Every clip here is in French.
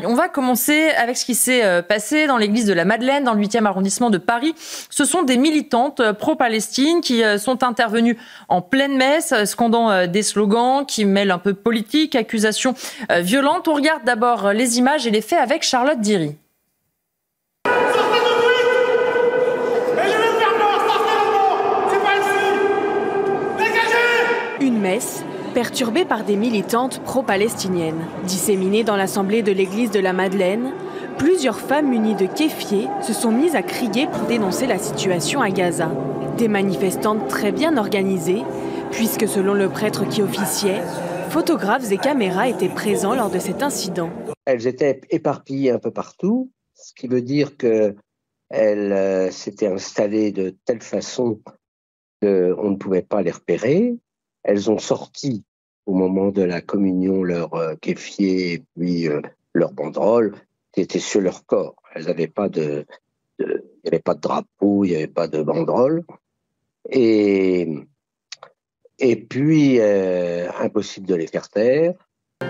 On va commencer avec ce qui s'est passé dans l'église de la Madeleine, dans le 8e arrondissement de Paris. Ce sont des militantes pro-Palestine qui sont intervenues en pleine messe, scandant des slogans qui mêlent un peu politique, accusations violentes. On regarde d'abord les images et les faits avec Charlotte Diry. Une messe perturbée par des militantes pro-palestiniennes. Disséminées dans l'assemblée de l'église de la Madeleine, plusieurs femmes munies de kéfiers se sont mises à crier pour dénoncer la situation à Gaza. Des manifestantes très bien organisées, puisque selon le prêtre qui officiait, photographes et caméras étaient présents lors de cet incident. Elles étaient éparpillées un peu partout, ce qui veut dire qu'elles s'étaient installées de telle façon qu'on ne pouvait pas les repérer. Elles ont sorti au moment de la communion leur kéfier et puis leur banderole qui était sur leur corps. Elles n'avaient pas il n'y avait pas de drapeau, il n'y avait pas de banderole. Et puis, impossible de les faire taire.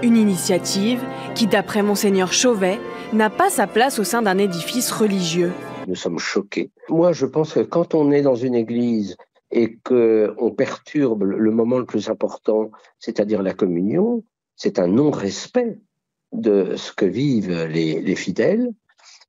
Une initiative qui, d'après Monseigneur Chauvet, n'a pas sa place au sein d'un édifice religieux. Nous sommes choqués. Moi, je pense que quand on est dans une église et qu'on perturbe le moment le plus important, c'est-à-dire la communion, c'est un non-respect de ce que vivent les fidèles.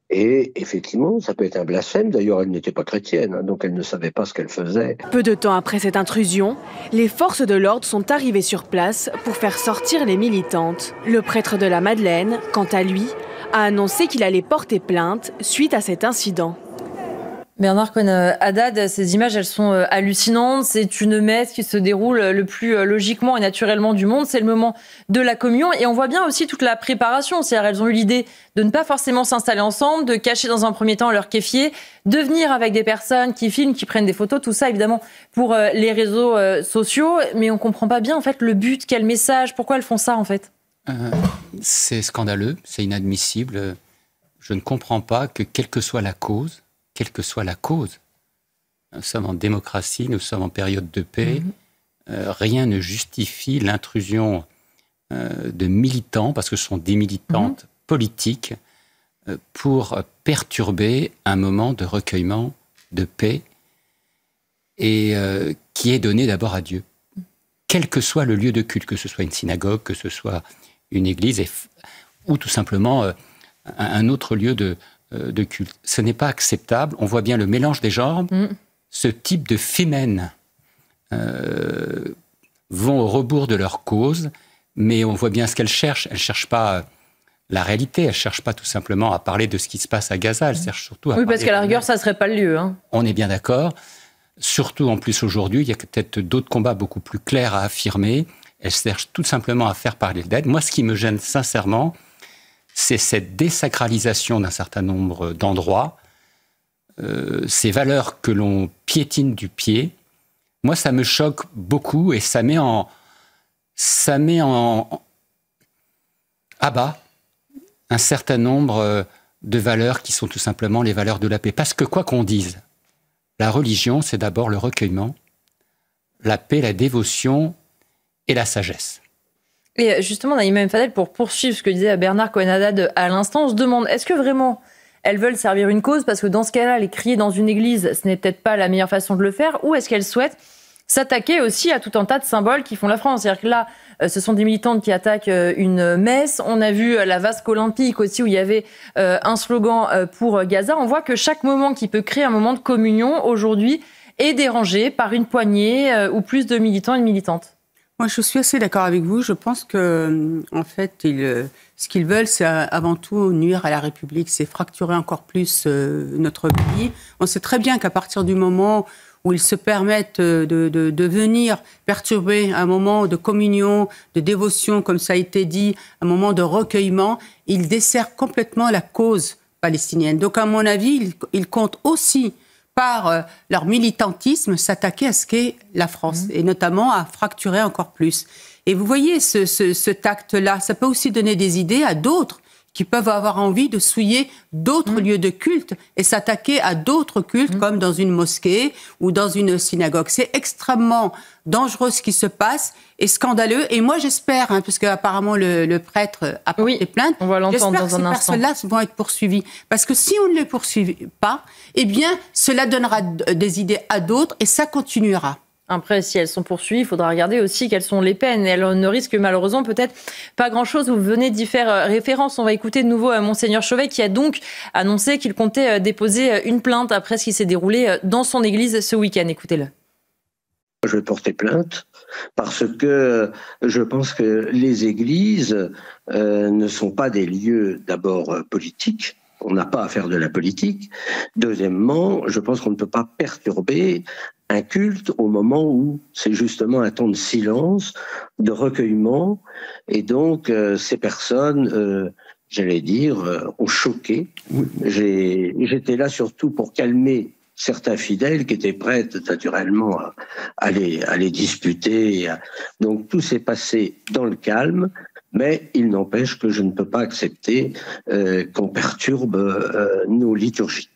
Et effectivement, ça peut être un blasphème. D'ailleurs, elle n'était pas chrétienne, donc elle ne savait pas ce qu'elle faisait. Peu de temps après cette intrusion, les forces de l'ordre sont arrivées sur place pour faire sortir les militantes. Le prêtre de la Madeleine, quant à lui, a annoncé qu'il allait porter plainte suite à cet incident. Bernard Cohen-Haddad, ces images, elles sont hallucinantes. C'est une messe qui se déroule le plus logiquement et naturellement du monde. C'est le moment de la communion. Et on voit bien aussi toute la préparation. C'est-à-dire, elles ont eu l'idée de ne pas forcément s'installer ensemble, de cacher dans un premier temps leur kéfier, de venir avec des personnes qui filment, qui prennent des photos. Tout ça, évidemment, pour les réseaux sociaux. Mais on ne comprend pas bien, en fait, le but, quel message, pourquoi elles font ça, en fait. C'est scandaleux, c'est inadmissible. Je ne comprends pas que, quelle que soit la cause, nous sommes en démocratie, nous sommes en période de paix, rien ne justifie l'intrusion de militants, parce que ce sont des militantes politiques, pour perturber un moment de recueillement, de paix, et qui est donné d'abord à Dieu. Quel que soit le lieu de culte, que ce soit une synagogue, que ce soit une église, ou tout simplement un autre lieu de culte. Ce n'est pas acceptable. On voit bien le mélange des genres. Ce type de fémènes vont au rebours de leur cause, mais on voit bien ce qu'elles cherchent. Elles ne cherchent pas la réalité. Elles ne cherchent pas tout simplement à parler de ce qui se passe à Gaza. Elles cherchent surtout à parler... Oui, parce qu'à la rigueur, ça ne serait pas le lieu. On est bien d'accord. Surtout, en plus, aujourd'hui, il y a peut-être d'autres combats beaucoup plus clairs à affirmer. Elles cherchent tout simplement à faire parler d'elles. Moi, ce qui me gêne sincèrement, c'est cette désacralisation d'un certain nombre d'endroits, ces valeurs que l'on piétine du pied. Moi, ça me choque beaucoup et ça met en à bas un certain nombre de valeurs qui sont tout simplement les valeurs de la paix. Parce que quoi qu'on dise, la religion, c'est d'abord le recueillement, la paix, la dévotion et la sagesse. Et justement, Naïma M. Fadel, pour poursuivre ce que disait Bernard Cohen-Haddad à l'instant, on se demande, est-ce que vraiment elles veulent servir une cause? Parce que dans ce cas-là, les crier dans une église, ce n'est peut-être pas la meilleure façon de le faire. Ou est-ce qu'elles souhaitent s'attaquer aussi à tout un tas de symboles qui font la France? C'est-à-dire que là, ce sont des militantes qui attaquent une messe. On a vu la vasque olympique aussi, où il y avait un slogan pour Gaza. On voit que chaque moment qui peut créer un moment de communion, aujourd'hui, est dérangé par une poignée ou plus de militants et de militantes. Moi, je suis assez d'accord avec vous. Je pense que, en fait, ce qu'ils veulent, c'est avant tout nuire à la République, c'est fracturer encore plus notre pays. On sait très bien qu'à partir du moment où ils se permettent de venir perturber un moment de communion, de dévotion, comme ça a été dit, un moment de recueillement, ils desserrent complètement la cause palestinienne. Donc, à mon avis, ils comptent aussi par leur militantisme, s'attaquer à ce qu'est la France, et notamment à fracturer encore plus. Et vous voyez, ce tact-là, ça peut aussi donner des idées à d'autres qui peuvent avoir envie de souiller d'autres lieux de culte et s'attaquer à d'autres cultes, comme dans une mosquée ou dans une synagogue. C'est extrêmement dangereux ce qui se passe et scandaleux. Et moi, j'espère, puisque apparemment le prêtre a porté plainte, on va l'entendre j'espère que ces personnes-là vont être poursuivies. Parce que si on ne les poursuit pas, eh bien, cela donnera des idées à d'autres et ça continuera. Après, si elles sont poursuivies, il faudra regarder aussi quelles sont les peines. Elles ne risquent malheureusement peut-être pas grand-chose. Vous venez d'y faire référence. On va écouter de nouveau Monseigneur Chauvet qui a donc annoncé qu'il comptait déposer une plainte après ce qui s'est déroulé dans son église ce week-end. Écoutez-le. Je vais porter plainte parce que je pense que les églises ne sont pas des lieux d'abord politiques. On n'a pas à faire de la politique. Deuxièmement, je pense qu'on ne peut pas perturber un culte au moment où c'est justement un temps de silence, de recueillement. Et donc, ces personnes, j'allais dire, ont choqué. J'étais là surtout pour calmer certains fidèles qui étaient prêts naturellement à les disputer. Donc, tout s'est passé dans le calme. Mais il n'empêche que je ne peux pas accepter qu'on perturbe nos liturgies.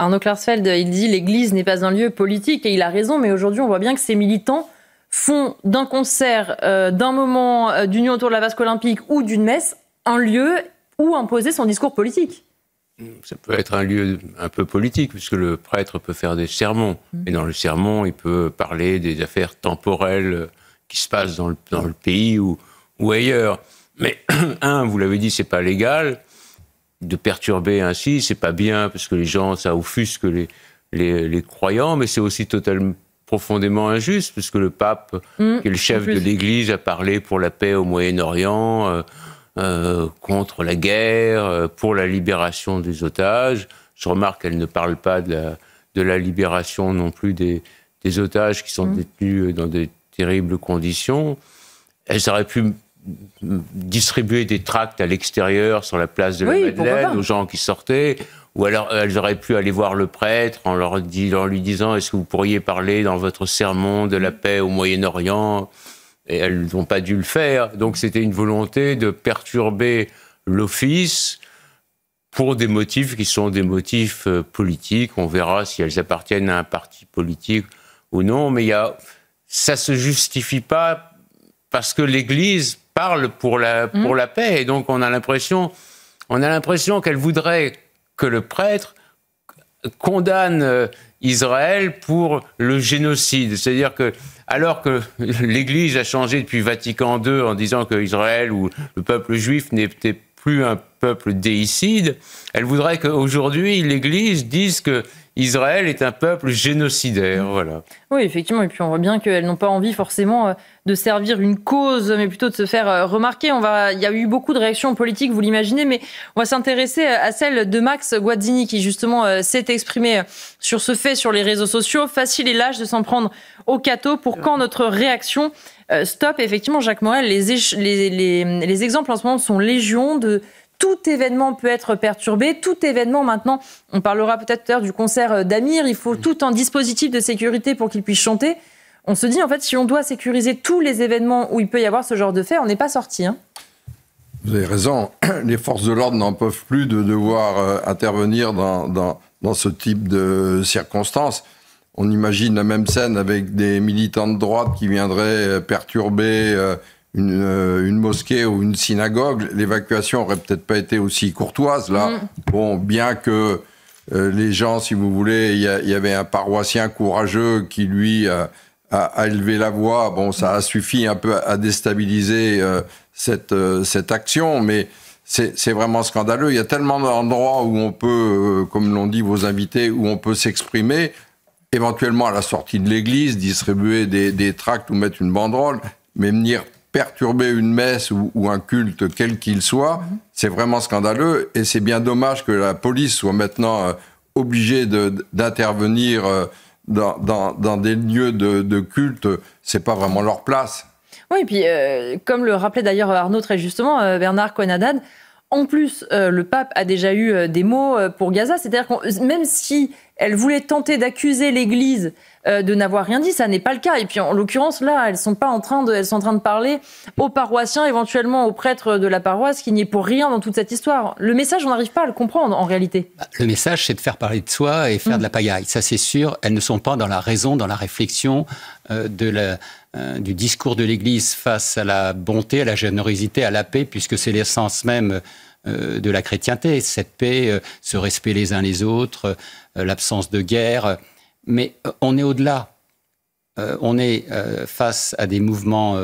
Arnaud Klarsfeld, il dit « l'Église n'est pas un lieu politique » et il a raison, mais aujourd'hui on voit bien que ces militants font d'un concert, d'un moment d'union autour de la vasque olympique ou d'une messe, un lieu où imposer son discours politique. Ça peut être un lieu un peu politique, puisque le prêtre peut faire des sermons. Et dans le sermon, il peut parler des affaires temporelles qui se passent dans le pays ou ailleurs. Mais, vous l'avez dit, c'est pas légal de perturber ainsi, c'est pas bien, parce que les gens, ça offusque les croyants, mais c'est aussi totalement, profondément injuste, puisque le pape, qui est le chef de l'Église, a parlé pour la paix au Moyen-Orient, contre la guerre, pour la libération des otages. Je remarque qu'elle ne parle pas de la libération non plus des otages qui sont détenus dans des terribles conditions. Elle aurait pu distribuer des tracts à l'extérieur sur la place de la Madeleine aux gens qui sortaient, ou alors elles auraient pu aller voir le prêtre en lui disant « Est-ce que vous pourriez parler dans votre sermon de la paix au Moyen-Orient ?» Et elles n'ont pas dû le faire. Donc c'était une volonté de perturber l'office pour des motifs qui sont des motifs politiques. On verra si elles appartiennent à un parti politique ou non, mais ça ne se justifie pas parce que l'Église parle pour la paix. Et donc, on a l'impression qu'elle voudrait que le prêtre condamne Israël pour le génocide. C'est-à-dire que, alors que l'Église a changé depuis Vatican II en disant que Israël ou le peuple juif n'était plus un peuple déicide, elle voudrait qu'aujourd'hui, l'Église dise que Israël est un peuple génocidaire, voilà. Oui, effectivement, et puis on voit bien qu'elles n'ont pas envie forcément de servir une cause, mais plutôt de se faire remarquer. Il y a eu beaucoup de réactions politiques, vous l'imaginez, mais on va s'intéresser à celle de Max Guazzini, qui justement s'est exprimé sur ce fait sur les réseaux sociaux. Facile et lâche de s'en prendre au cateau pour quand notre réaction stop. Effectivement, Jacques Morel, les exemples en ce moment sont légion de... Tout événement peut être perturbé, tout événement maintenant, on parlera peut-être du concert d'Amir, il faut tout un dispositif de sécurité pour qu'il puisse chanter. On se dit en fait, si on doit sécuriser tous les événements où il peut y avoir ce genre de fait, on n'est pas sorti. Vous avez raison, les forces de l'ordre n'en peuvent plus de devoir intervenir dans ce type de circonstances. On imagine la même scène avec des militants de droite qui viendraient perturber... Une mosquée ou une synagogue, l'évacuation aurait peut-être pas été aussi courtoise là. Bon, bien que les gens, si vous voulez, il y avait un paroissien courageux qui lui a élevé la voix. Bon, ça a suffi un peu à déstabiliser cette action, mais c'est vraiment scandaleux. Il y a tellement d'endroits où on peut, comme l'ont dit vos invités, où on peut s'exprimer, éventuellement à la sortie de l'église, distribuer des tracts ou mettre une banderole, mais venir perturber une messe ou un culte quel qu'il soit, c'est vraiment scandaleux et c'est bien dommage que la police soit maintenant obligée d'intervenir dans des lieux de culte. C'est pas vraiment leur place. Oui, et puis comme le rappelait d'ailleurs Arnaud très justement, Bernard Cohen-Haddad, en plus, le pape a déjà eu des mots pour Gaza, c'est-à-dire que même si elle voulait tenter d'accuser l'Église de n'avoir rien dit. Ça n'est pas le cas. Et puis, en l'occurrence, là, elles sont en train de parler aux paroissiens, éventuellement aux prêtres de la paroisse, qui n'y est pour rien dans toute cette histoire. Le message, on n'arrive pas à le comprendre, en réalité. Le message, c'est de faire parler de soi et faire de la pagaille. Ça, c'est sûr. Elles ne sont pas dans la raison, dans la réflexion du discours de l'Église face à la bonté, à la générosité, à la paix, puisque c'est l'essence même de la chrétienté. Cette paix, ce respect les uns les autres, l'absence de guerre. Mais on est au-delà. On est face à des mouvements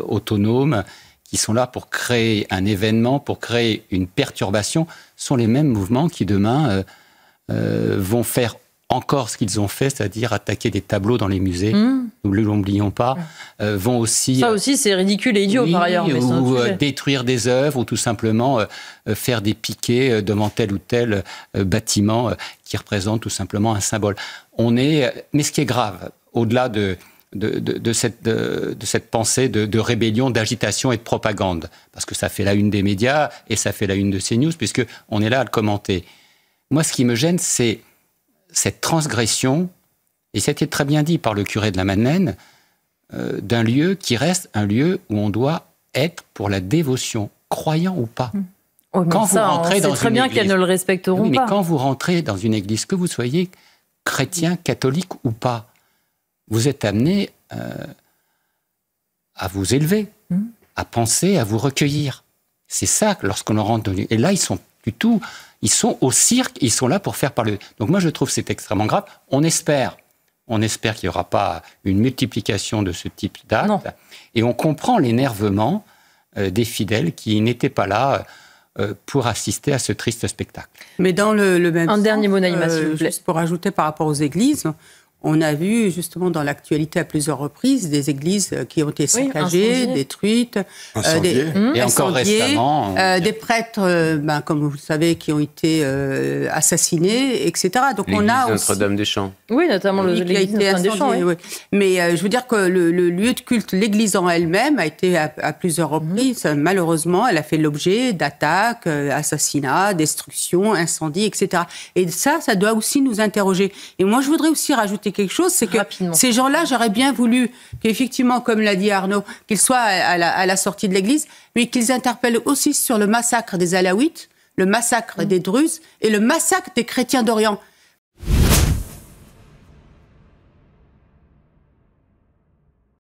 autonomes qui sont là pour créer un événement, pour créer une perturbation. Ce sont les mêmes mouvements qui, demain, vont faire encore ce qu'ils ont fait, c'est-à-dire attaquer des tableaux dans les musées, nous ne l'oublions pas, vont aussi... Ça aussi, c'est ridicule et idiot, par ailleurs. Mais ou détruire des œuvres, ou tout simplement faire des piquets devant tel ou tel bâtiment qui représente tout simplement un symbole. Mais ce qui est grave, au-delà de cette pensée de rébellion, d'agitation et de propagande, parce que ça fait la une des médias et ça fait la une de CNews, puisqu'on est là à le commenter. Moi, ce qui me gêne, c'est cette transgression, et c'était très bien dit par le curé de la Madeleine, d'un lieu qui reste un lieu où on doit être pour la dévotion, croyant ou pas. Oh, quand vous rentrez dans très bien qu'elles ne le respecteront pas. Mais quand vous rentrez dans une église, que vous soyez chrétien, catholique ou pas, vous êtes amené à vous élever, à penser, à vous recueillir. C'est ça, lorsqu'on rentre dans une... Et là, ils sont au cirque, ils sont là pour faire parler. Donc moi, je trouve que c'est extrêmement grave. On espère qu'il n'y aura pas une multiplication de ce type d'actes. Et on comprend l'énervement des fidèles qui n'étaient pas là pour assister à ce triste spectacle. Mais dans le même sens, dernier mot, Naïma, s'il vous plaît. Juste pour ajouter par rapport aux églises, on a vu justement dans l'actualité à plusieurs reprises des églises qui ont été saccagées, détruites, et encore récemment, des prêtres, comme vous le savez, qui ont été assassinés, etc. Donc l'église Notre-Dame-des-Champs. Oui, notamment l'église Notre-Dame-des-Champs. Oui. Mais je veux dire que le lieu de culte, l'église en elle-même, a été à plusieurs reprises, malheureusement, elle a fait l'objet d'attaques, assassinats, destructions, incendies, etc. Et ça doit aussi nous interroger. Et moi, je voudrais aussi rajouter quelque chose, c'est que ces gens-là, j'aurais bien voulu qu'effectivement, comme l'a dit Arnaud, qu'ils soient à la sortie de l'église, mais qu'ils interpellent aussi sur le massacre des Alaouites, le massacre des Druzes et le massacre des chrétiens d'Orient.